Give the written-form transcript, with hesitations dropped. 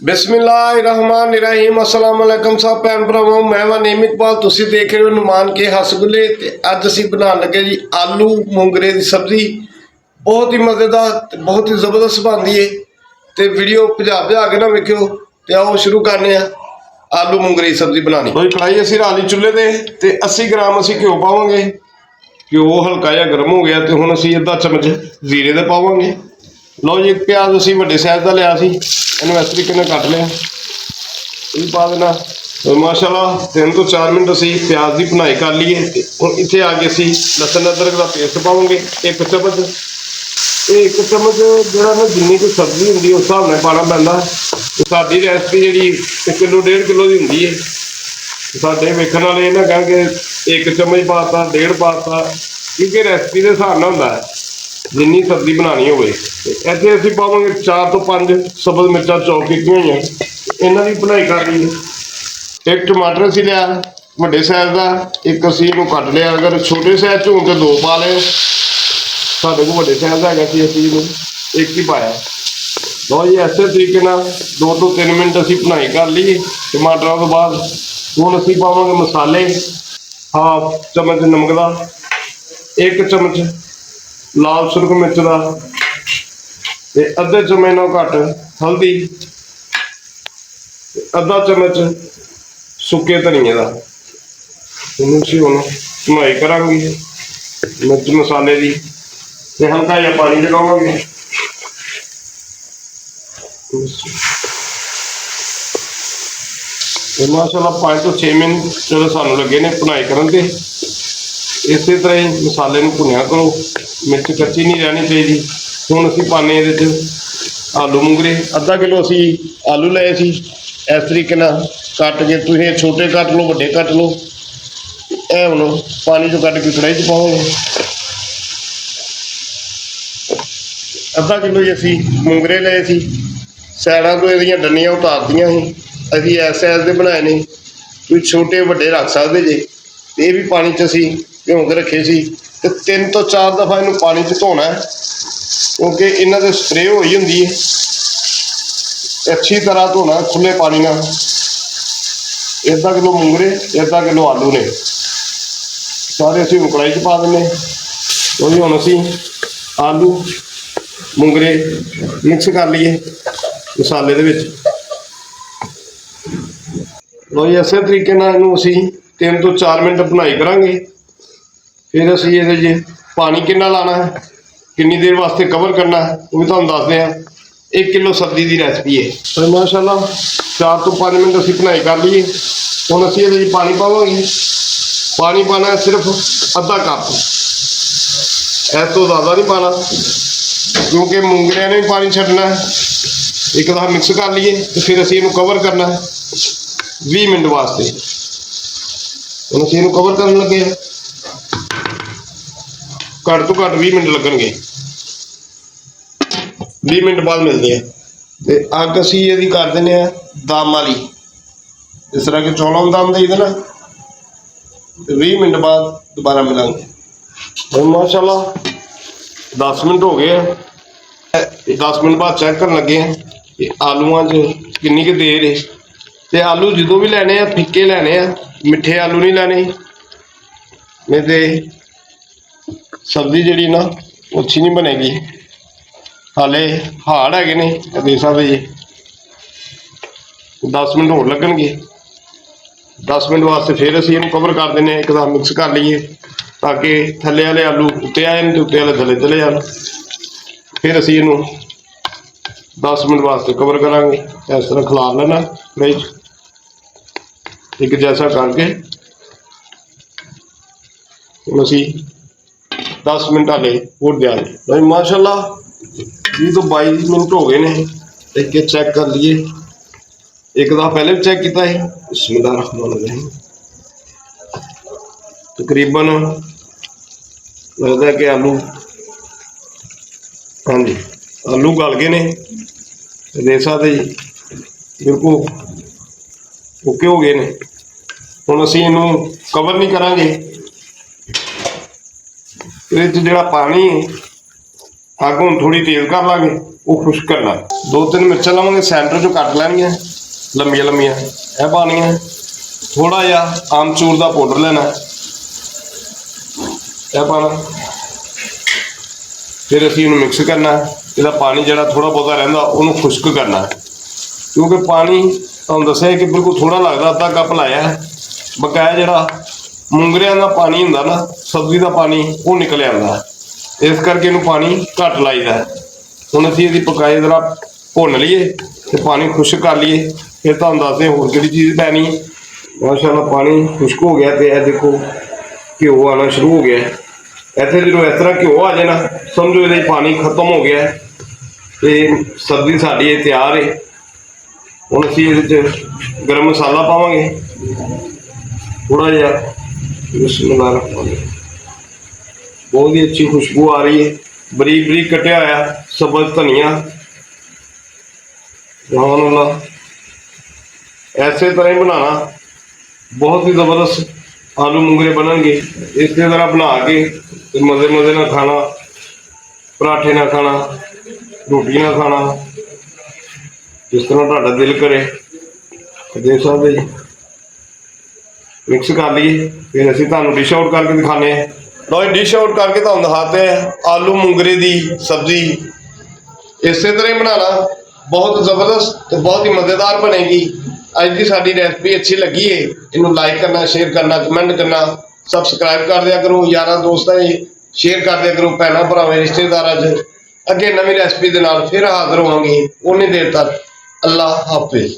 बिस्मिल्लाहिर्रहमानिर्रहीम अस्सलाम वालेकुम सब भैन भरावों मैं वा नेम इकबाल तुसी देख रहे हो नुमान के हसगुले ते अज असीं बनाउण लगे जी आलू मूंगरे की सब्जी। बहुत ही मज़ेदार ते बहुत ही जबरदस्त बनती है तो वीडियो भजा भजा के ना वेखियो ते आओ शुरू करने आलू मूंगरे की सब्जी बनानी। कोई कढ़ाई असीं ला ली चुल्हे ते 80 ग्राम असीं घ्यो पावांगे। घ्यो हल्का जिहा गर्म हो गया तो हुण असीं अद्धा चम्मच जीरे दा पावांगे। लो जी प्याज असीं वड्डे साइज का लिया सी इन्हूं इस तरीके नाल कट लिया ये पा देना। माशाअल्लाह 3 तो 4 मिनट असीं प्याज की भुनाई कर लीए। हुण इत्थे आ के असीं लसन अदरक का पेस्ट पावांगे 1 चम्मच। ये 1 चम्मच जिहड़ा ना जिन्नी कोई सब्जी हुंदी उस हिसाब नाल पाना पैंदा। साडी रेसिपी जिहड़ी 1 किलो 1.5 किलो की हुंदी है साडे वेखण वाले ना कहणगे 1 चम्मच पाता 1.5 पाता क्योंकि रेसिपी के हिसाब नाल हुंदा है जिन्नी सब्जी बनानी होवे। इत्थे असीं पावांगे 4 तो 5 सब्ज़ मिर्चां चॉप कीतियां होईयां इन्हां दी भुनाई कर ली। 1 टमाटर असीं लिया वड्डे साइज का 1 असीं इहनूं कट लिया। अगर छोटे साइज च होण तो 2 पा लिओ साडे कोल वड्डे साइज हैगा सी असीं इहनूं 1 ही पाया। लो जी इसे तरीके नाल 2 तो 3 मिनट असीं भुनाई कर ली टमाटरां तो बाद। हुण असीं पावांगे मसाले हाफ चम्मच नमक दा 1 चम्मच लाल सुरख मिर्च का अद्धे चम्मच नाल घट हल्दी अद्धा चम्मच सुके धनिए का भुनाई करांगे मिर्च मसाले की ते हल्का जिहा पानी लगावांगे। माशाअल्लाह 5 तो 6 मिनट चलो सानू लगे ने भुनाई करन ते इस तरह ही मसाले में भुनिया करो मिर्च कच्ची नहीं रहनी चाहिए। हुण असीं पाने इहदे च आलू मूंगरे अद्धा किलो असीं आलू लए सी इस तरीके नाल कट के तुसीं छोटे कट लो वड्डे कट लो। यह हुण पानी चों कट के कढ़ाई च पाओगे। अद्धा किलो ही असीं मूंगरे लए सी सैडां तो इहदियां डंडियां उतारतियां सी असीं इस साइज दे बनाए ने तुसीं छोटे वड्डे रख सकदे जे। ये भी पानी च असीं भिगो के रखे सी ते 3 तो 4 दफ़ा इन्हूं पानी च धोना है क्योंकि इन्हां दे स्प्रे होई हुंदी है। अच्छी तरह धोना खुले पानी नाल। 1 किलो मूंगरे 1 किलो आलू ने सारे असीं कढ़ाई च पा दिंदे। तो हुण असीं आलू मूंगरे मिक्स कर लीए मसाले दे विच। लो जी इसे तरीके नाल इहनूं असीं 3 तो 4 मिनट भुनाई करांगे। फिर असीं इहदे च पानी कितना लाना है कितनी देर वास्ते कवर करना है वो भी तुहानूं दसदे हां। 1 किलो सब्जी की रेसिपी है। तो माशाअल्लाह 4 तो 5 मिनट असीं भुनाई कर लीए। हुण असीं इहदे च पानी पावांगे। पानी पाना है सिर्फ अद्धा कप इस तो ज़्यादा नहीं पाना क्योंकि मूंगरियां ने भी पानी छड्डना है। एक दफ़ा मिक्स कर लीए तो फिर असीं इहनूं कवर करना है 20 मिनट वास्ते। हुण असीं इहनूं कवर करन लगे घट तो घट 20 मिनट लगणगे 20 मिनट बाद मिलते हैं। तो अग असीं इहदी कर दिंदे आ दम वाली इस तरह के चौलों में दम देई देना 20 मिनट बाद दोबारा मिलांगे। माशाअल्लाह 10 मिनट हो गए 10 मिनट बाद चेक करन लगे हैं कि आलूआं च किन्नी क देर है। तो आलू जो भी लैने आ फिक्के लैने आ मिठे आलू नहीं लैने नहीं तो सब्जी जी ना अच्छी नहीं बनेगी। हाले हाड़ है ने देख सकते जी 10 मिनट होर लगणगे। 10 मिनट वास्ते फिर असीं इहनूं कवर कर देने एक दम मिक्स कर लीए ताकि थल्ले वाले आलू उत्ते आ जाण ते उत्ते वाले थल्ले चले जाण। फिर असीं इहनूं 10 मिनट वास्ते कवर करांगे। इस तरह खिलार लेना कढ़ाई एक जैसा करके असीं 10 मिनट हाले होर देंगे। माशाअल्लाह 20 तो 22 मिनट हो गए ने। एक चेक कर लीए एक दफ़ा पहले भी चेक किया है। बिस्मिल्लाहिर्रहमानिर्रहीम तकरीबन लगता है कि आलू हाँ जी आलू गल गए ने देख सकते जी बिल्कुल ओके हो गए ने। हुण असीं इहनूं कवर नहीं करांगे। इहदे च जिहड़ा पानी है अग हुण थोड़ी तेज़ कर लांगे वो खुश्क करना। 2-3 मिर्चा लवांगे सेंटर चो कट लैनियां लंबिया लंबिया, यह पानिया। थोड़ा जिहा आमचूर का पाउडर लेना, यह पाना। फिर असीं इहनूं मिक्स करना। इसदा पानी जिहड़ा थोड़ा बहुता रहिंदा उहनूं खुश्क करना, क्योंकि पानी तुहानूं दस्सिआ कि बिल्कुल थोड़ा लगदा, अद्धा कप लाया। बकाया जिहड़ा मुंगरियां दा पानी हुंदा ना, सब्जी का पानी वो निकल आंदा, इस करके इहनूं पानी घट लाईदा। हुण असीं इहदी पकाई जरा भुन लीए ते पानी खुश्क कर लीए, फिर तुहानूं दसदे होर किहड़ी चीज़ पैनी। माशाअल्लाह पानी खुश्क हो गया, तो यह देखो घ्यो आना शुरू हो गया। इत्थे जो इस तरह घ्यो आ जाए ना, समझो ये पानी खत्म हो गया तो सब्जी साडी ये तैयार है। हुण असीं इहदे च गरम मसाला पावांगे थोड़ा जिहा, बिस्मिल्लाह। बहुत ही अच्छी खुशबू आ रही है। बरीक बरीक कटिया होया सब्ज़ धनिया, सुभान, ऐसे तरह ही बनाना, बहुत ही ज़बरदस्त आलू मुंगरे बननगे। इस तरह बना के मज़े मज़े ना खाना, पराठे ना खाना, रोटी ना खाना, जिस तरह तुहाडा दिल करे। देख सकते जी, मिक्स कर लीए। फिर असीं तुहानूं डिश आउट करके दिखाने हैं। लो डिश आउट करके तुहानूं दिखाते हैं आलू मुंगरे की सब्जी। इस तरह ही बनाना, बहुत ज़बरदस्त तो बहुत ही मज़ेदार बनेगी। अज की साडी रेसिपी अच्छी लगी है, इनू लाइक करना, शेयर करना, कमेंट करना, सबसक्राइब कर दिया करो। यारां दोस्तां शेयर कर दिया करो, भैणां भरावां रिश्तेदारां च। अगे नवीं रेसिपी दे नाल फिर हाज़र होवांगे। उन्नी देर तक अल्लाह हाफिज़।